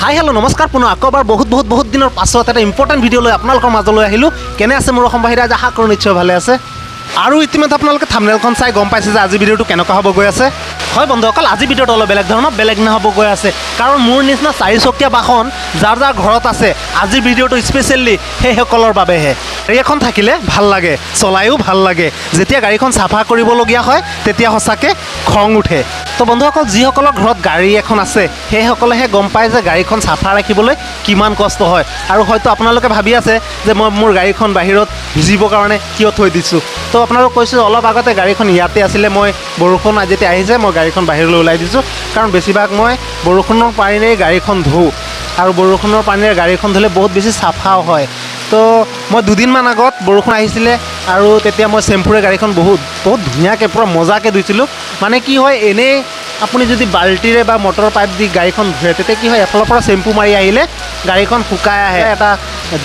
Hi hello' নমস্কাৰ পুনৰ আকৌ এবাৰ বহুত দিনৰ পাছত এটা ইম্পৰ্টেণ্ট ভিডিঅ' লৈ আপোনালোকৰ মাজলৈ আহিলোঁ। কেনে আছে মোৰ অসমবাসীয়ে? আজি আশা কৰোঁ নিশ্চয় ভালে আছে। আৰু ইতিমধ্যে আপোনালোকে থাম্বনেইলখন চাই গম পাইছে যে আজি ভিডিঅ'টো কেনেকুৱা হ'ব গৈ আছে। হয় বন্ধুসকল, আজি ভিডিঅ'টো অলপ বেলেগ ধৰণৰ বেলেগ নহ'ব গৈ আছে, কাৰণ মোৰ নিচিনা চাৰিচকীয়া বাহন যাৰ যাৰ ঘৰত আছে, আজিৰ ভিডিঅ'টো স্পেচিয়েলি সেইসকলৰ বাবেহে। গাড়ী এখন থাকিলে ভাল লাগে, চলায়ো ভাল লাগে। যেতিয়া গাড়ীখন চাফা কৰিবলগীয়া হয় তেতিয়া সঁচাকৈ খং উঠে। তো বন্ধুসকল, যিসকলৰ ঘৰত গাড়ী এখন আছে সেইসকলেহে গম পায় যে গাড়ীখন চাফা ৰাখিবলৈ কিমান কষ্ট হয়। আৰু হয়তো আপোনালোকে ভাবি আছে যে মই মোৰ গাড়ীখন বাহিৰত ভিজিবৰ কাৰণে কিয় থৈ দিছোঁ। তো আপোনালোকক কৈছোঁ, অলপ আগতে গাড়ীখন ইয়াতে আছিলে, মই বৰষুণ যেতিয়া আহিছে মই গাড়ীখন বাহিৰলৈ ওলাই দিছোঁ, কাৰণ বেছিভাগ মই বৰষুণৰ পানীৰে গাড়ীখন ধুওঁ, আৰু বৰষুণৰ পানীৰে গাড়ীখন ধুলে বহুত বেছি চাফাও হয়। তো মই দুদিনমান আগত বৰষুণ আহিছিলে আৰু তেতিয়া মই চেম্পুৰে গাড়ীখন বহুত ধুনীয়াকৈ পূৰা মজাকৈ ধুইছিলোঁ। মানে কি হয়, এনেই আপুনি যদি বাল্টিৰে বা মটৰ পাইপ দি গাড়ীখন ধুৱে তেতিয়া কি হয়, এফালৰ পৰা চেম্পু মাৰি আহিলে গাড়ীখন শুকাই আহে, এটা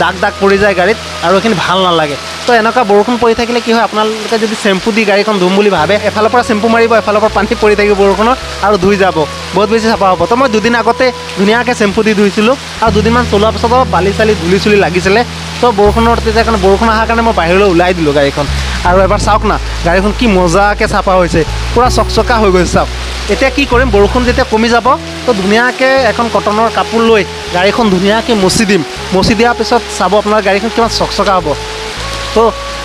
দাগ পৰি যায় গাড়ীত, আৰু এইখিনি ভাল নালাগে। তো এনেকুৱা বৰষুণ পৰি থাকিলে কি হয়, আপোনালোকে যদি চেম্পু দি গাড়ীখন ধুম বুলি ভাবে, এফালৰ পৰা চেম্পু মাৰিব, এফালৰ পৰা পানী পৰি থাকিব বৰষুণত, আৰু ধুই যাব, বহুত বেছি চাফা হ'ব। তো মই দুদিন আগতে ধুনীয়াকৈ চেম্পু দি ধুইছিলোঁ, আৰু দুদিনমান চলোৱাৰ পিছত বালি চালি ধূলি লাগিছিলে। তো বৰষুণৰ তেতিয়া কাৰণে বৰষুণ অহাৰ কাৰণে মই বাহিৰলৈ ওলাই দিলোঁ গাড়ীখন, আৰু এবাৰ চাওক না গাড়ীখন কি মজাকৈ চাফা হৈছে, পূৰা চকচকা হৈ গৈছে। চাওক, এতিয়া কি কৰিম, বৰষুণ যেতিয়া কমি যাব তো ধুনীয়াকৈ এখন কটনৰ কাপোৰ লৈ গাড়ীখন ধুনীয়াকৈ মচি দিম। মচি দিয়াৰ পিছত চাব আপোনাৰ গাড়ীখন কিমান চকচকা হ'ব। তো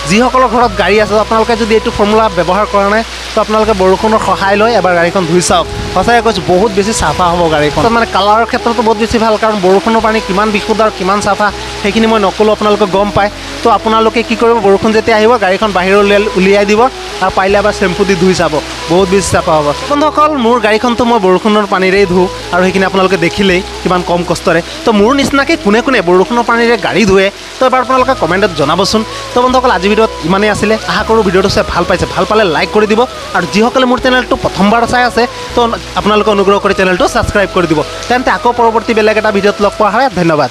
যিসকলৰ ঘৰত গাড়ী আছে, আপোনালোকে যদি এইটো ফৰ্মুলা ব্যৱহাৰ কৰা নাই তো আপোনালোকে বৰষুণৰ সহায় লৈ এবাৰ গাড়ীখন ধুই চাওক। সঁচাকৈ কৈছোঁ, বহুত বেছি চাফা হ'ব গাড়ীখন। মানে কালাৰৰ ক্ষেত্ৰতো বহুত বেছি ভাল, কাৰণ বৰষুণৰ পানী কিমান বিশুদ্ধ আৰু কিমান চাফা সেইখিনি মই নক'লোঁ, আপোনালোকে গম পায়। তো আপোনালোকে কি কৰিব, বৰষুণ যেতিয়া আহিব গাড়ীখন বাহিৰলৈ উলিয়াই দিব, আৰু পাৰিলে এবাৰ চেম্পু দি ধুই চাব, বহুত বেছি চাফা হ'ব। বন্ধুসকল, মোৰ গাড়ীখনতো মই বৰষুণৰ পানীৰেই ধুওঁ, আৰু সেইখিনি আপোনালোকে দেখিলেই কিমান কম কষ্টৰে। তো মোৰ নিচিনাকৈ কোনে বৰষুণৰ পানীৰে গাড়ী ধুৱে, তো এবাৰ আপোনালোকে কমেণ্টত জনাবচোন। তো বন্ধুসকল, আজি ভিডিঅ'ত ইমানেই আছিলে। আশা কৰোঁ ভিডিঅ'টো চাই ভাল পাইছে, ভাল পালে লাইক কৰি দিব, আৰু যিসকলে মোৰ চেনেলটো প্ৰথমবাৰ চাই আছে তো আপোনালোকে অনুগ্ৰহ কৰি চেনেলটো ছাবস্ক্ৰাইব কৰি দিব। তেন্তে আকৌ পৰৱৰ্তী বেলেগ এটা ভিডিঅ'ত লগ পোৱা হয়। ধন্যবাদ।